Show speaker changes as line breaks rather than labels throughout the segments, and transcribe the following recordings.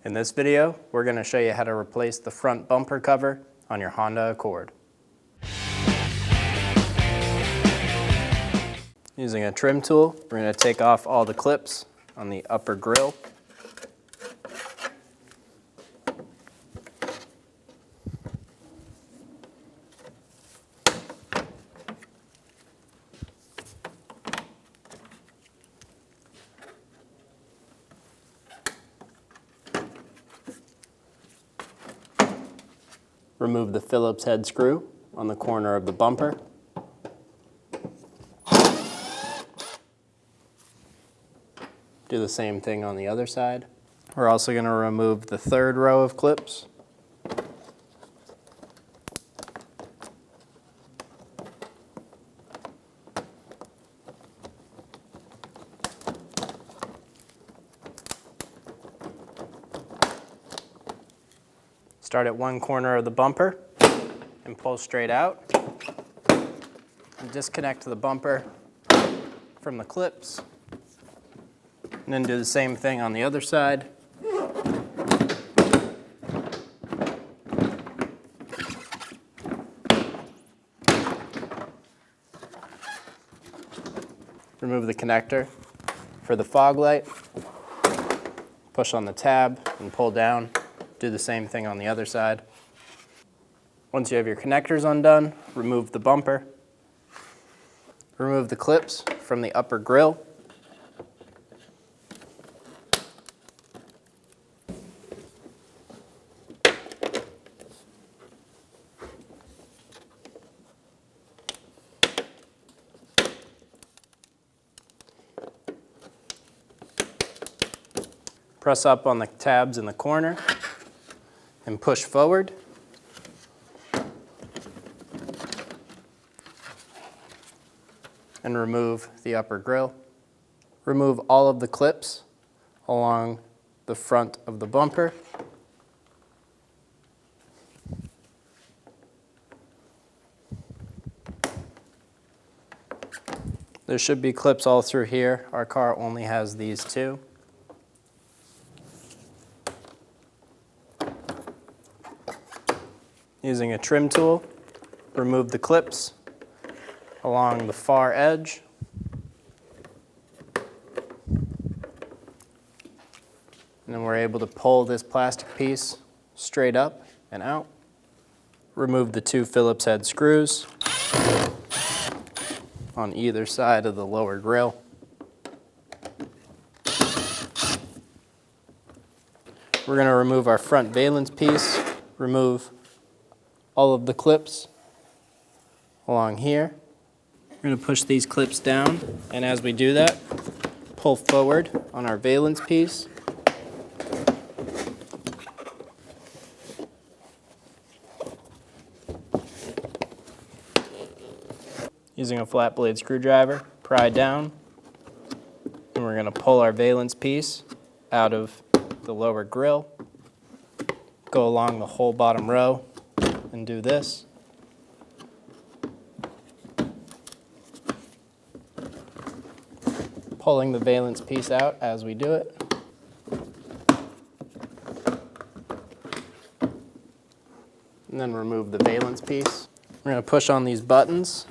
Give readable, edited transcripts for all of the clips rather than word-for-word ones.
In this video, we're going to show you how to replace the front bumper cover on your Honda Accord. Using a trim tool, we're going to take off all the clips on the upper grille. Remove the Phillips head screw on the corner of the bumper. Do the same thing on the other side. We're also going to remove the third row of clips. Start at one corner of the bumper and pull straight out. And disconnect the bumper from the clips. And then do the same thing on the other side. Remove the connector for the fog light. Push on the tab and pull down. Do the same thing on the other side. Once you have your connectors undone, remove the bumper. Remove the clips from the upper grille. Press up on the tabs in the corner and push forward. And remove the upper grille. Remove all of the clips along the front of the bumper. There should be clips all through here. Our car only has these two. Using a trim tool, remove the clips along the far edge. And then we're able to pull this plastic piece straight up and out. Remove the two Phillips head screws on either side of the lower grille. We're going to remove our front valence piece, remove all of the clips along here. We're going to push these clips down, and as we do that, pull forward on our valence piece. Using a flat blade screwdriver, pry down, and we're going to pull our valence piece out of the lower grille, go along the whole bottom row, and do this. Pulling the valence piece out as we do it. And then remove the valence piece. We're going to push on these buttons.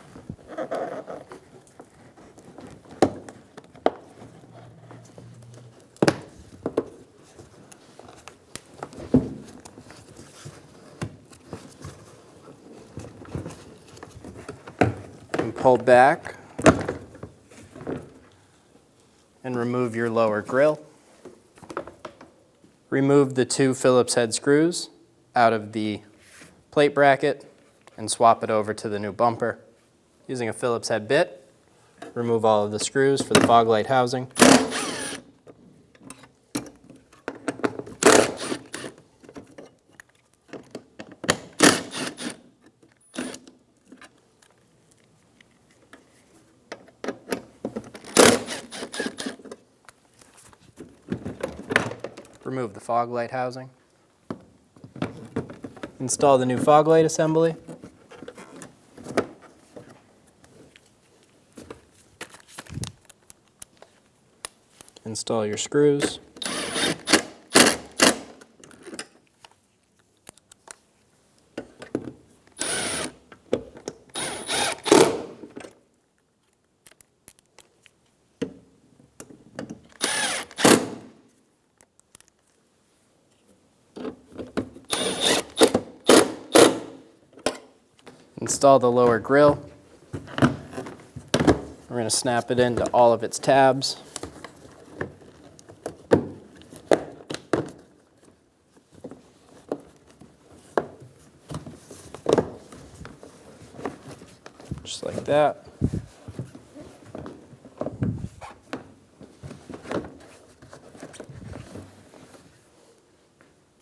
Pull back and remove your lower grille. Remove the two Phillips head screws out of the plate bracket and swap it over to the new bumper. Using a Phillips head bit, remove all of the screws for the fog light housing. Remove the fog light housing. Install the new fog light assembly. Install your screws. Install the lower grille. We're going to snap it into all of its tabs. Just like that.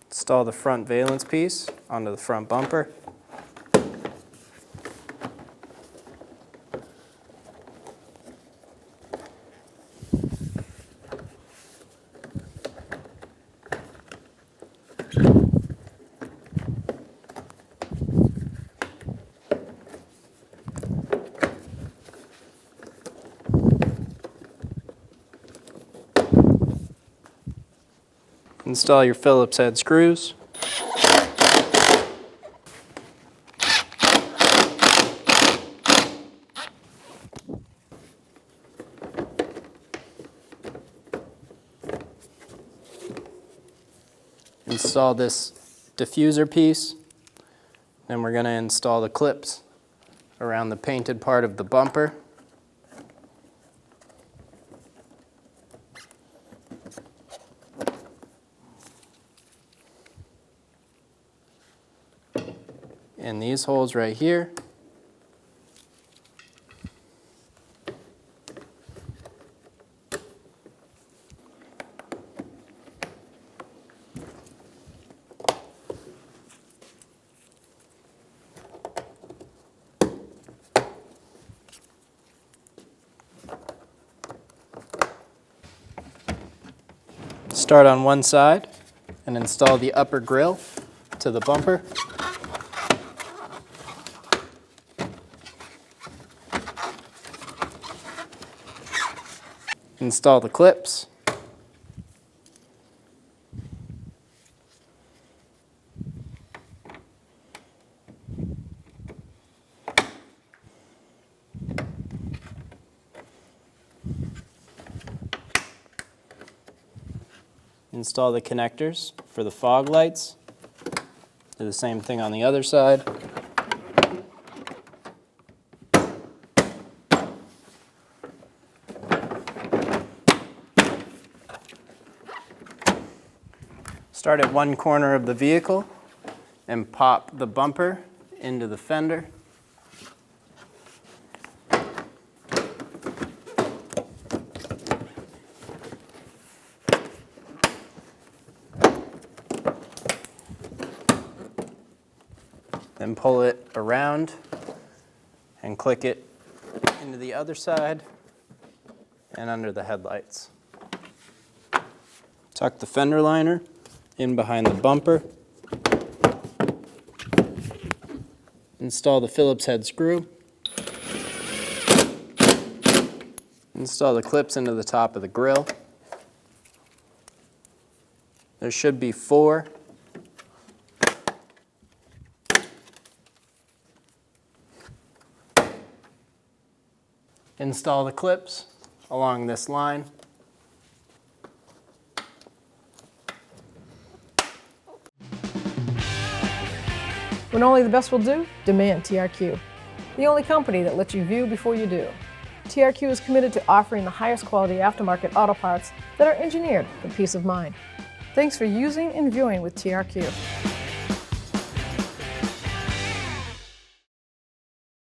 Install the front valence piece onto the front bumper. Install your Phillips head screws. Install this diffuser piece. Then we're going to install the clips around the painted part of the bumper. In these holes right here. Start on one side and install the upper grille to the bumper. Install the clips. Install the connectors for the fog lights. Do the same thing on the other side. Start at one corner of the vehicle and pop the bumper into the fender. Then pull it around and click it into the other side and under the headlights. Tuck the fender liner in behind the bumper. Install the Phillips head screw. Install the clips into the top of the grille. There should be 4. Install the clips along this line.
When only the best will do, demand TRQ. The only company that lets you view before you do. TRQ is committed to offering the highest quality aftermarket auto parts that are engineered for peace of mind. Thanks for using and viewing with TRQ.